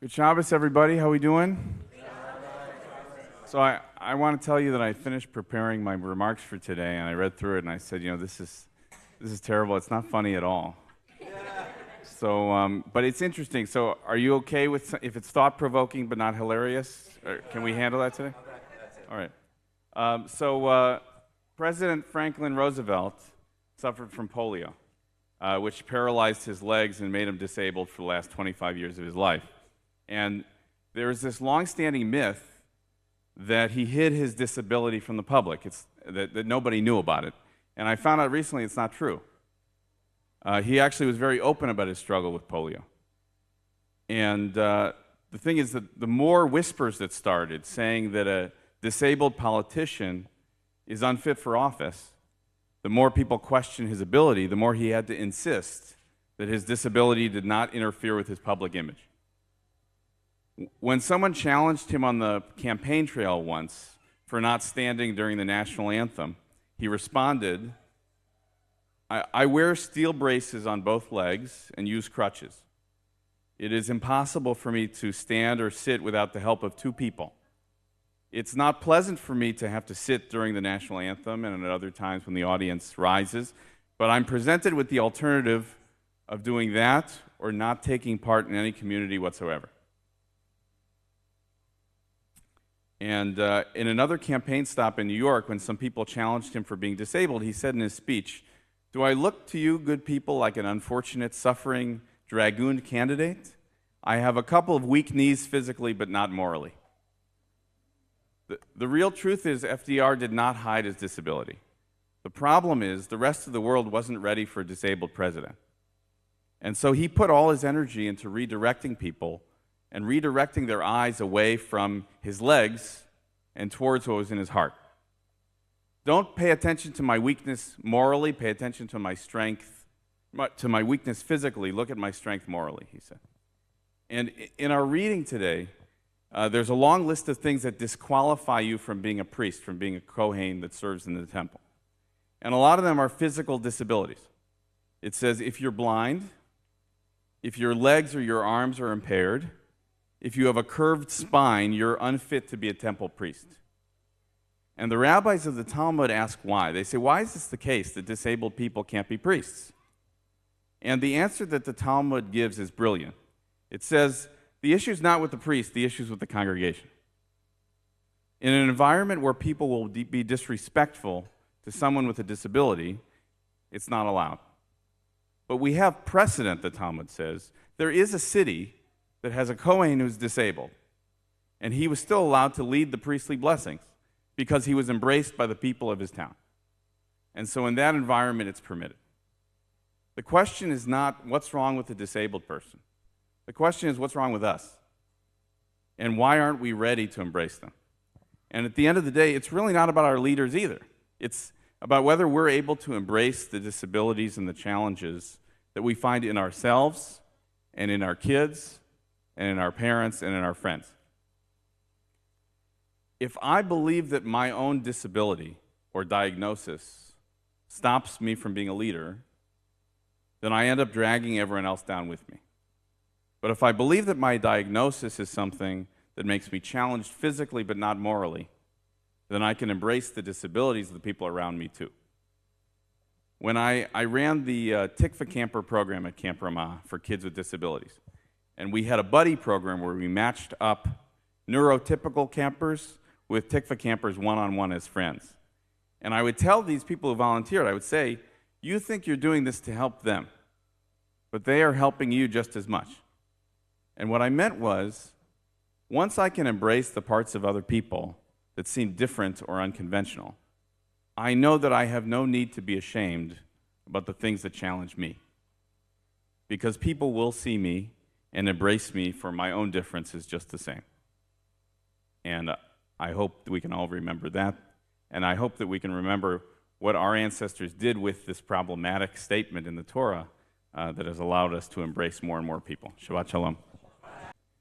Good Shabbos, everybody. How we doing? So I want to tell you that I finished preparing my remarks for today, and I read through it, and I said, this is terrible. It's not funny at all. So, but it's interesting. So, are you okay with if it's thought-provoking but not hilarious? Or can we handle that today? All right. President Franklin Roosevelt suffered from polio, which paralyzed his legs and made him disabled for the last 25 years of his life. And there is this long-standing myth that he hid his disability from the public. That nobody knew about it. And I found out recently it's not true. He actually was very open about his struggle with polio. And the thing is that the more whispers that started saying that a disabled politician is unfit for office, the more people questioned his ability, the more he had to insist that his disability did not interfere with his public image. When someone challenged him on the campaign trail once for not standing during the national anthem, he responded, I wear steel braces on both legs and use crutches. It is impossible for me to stand or sit without the help of two people. It's not pleasant for me to have to sit during the national anthem and at other times when the audience rises, but I'm presented with the alternative of doing that or not taking part in any community whatsoever. And in another campaign stop in New York, when some people challenged him for being disabled, he said in his speech, "Do I look to you, good people, like an unfortunate, suffering, dragooned candidate? I have a couple of weak knees physically, but not morally." The real truth is FDR did not hide his disability. The problem is the rest of the world wasn't ready for a disabled president. And so he put all his energy into redirecting people and redirecting their eyes away from his legs and towards what was in his heart. Don't pay attention to my weakness morally, pay attention to my strength, to my weakness physically, look at my strength morally, he said. And in our reading today, there's a long list of things that disqualify you from being a priest, from being a Kohen that serves in the temple. And a lot of them are physical disabilities. It says if you're blind, if your legs or your arms are impaired, if you have a curved spine, you're unfit to be a temple priest. And the rabbis of the Talmud ask why. They say, why is this the case that disabled people can't be priests? And the answer that the Talmud gives is brilliant. It says, the issue is not with the priest, the issue is with the congregation. In an environment where people will be disrespectful to someone with a disability, it's not allowed. But we have precedent, the Talmud says. There is a city that has a Kohen who's disabled, and he was still allowed to lead the priestly blessings because he was embraced by the people of his town. And so in that environment, it's permitted. The question is not what's wrong with the disabled person. The question is what's wrong with us, and why aren't we ready to embrace them? And at the end of the day, it's really not about our leaders either. It's about whether we're able to embrace the disabilities and the challenges that we find in ourselves and in our kids and in our parents and in our friends. If I believe that my own disability or diagnosis stops me from being a leader, then I end up dragging everyone else down with me. But if I believe that my diagnosis is something that makes me challenged physically but not morally, then I can embrace the disabilities of the people around me too. When I ran the Tikva Camper program at Camp Ramah for kids with disabilities, and we had a buddy program where we matched up neurotypical campers with Tikva campers one-on-one as friends. And I would tell these people who volunteered, I would say, you think you're doing this to help them, but they are helping you just as much. And what I meant was, once I can embrace the parts of other people that seem different or unconventional, I know that I have no need to be ashamed about the things that challenge me. Because people will see me and embrace me for my own differences just the same. And I hope that we can all remember that, and I hope that we can remember what our ancestors did with this problematic statement in the Torah that has allowed us to embrace more and more people. Shabbat Shalom.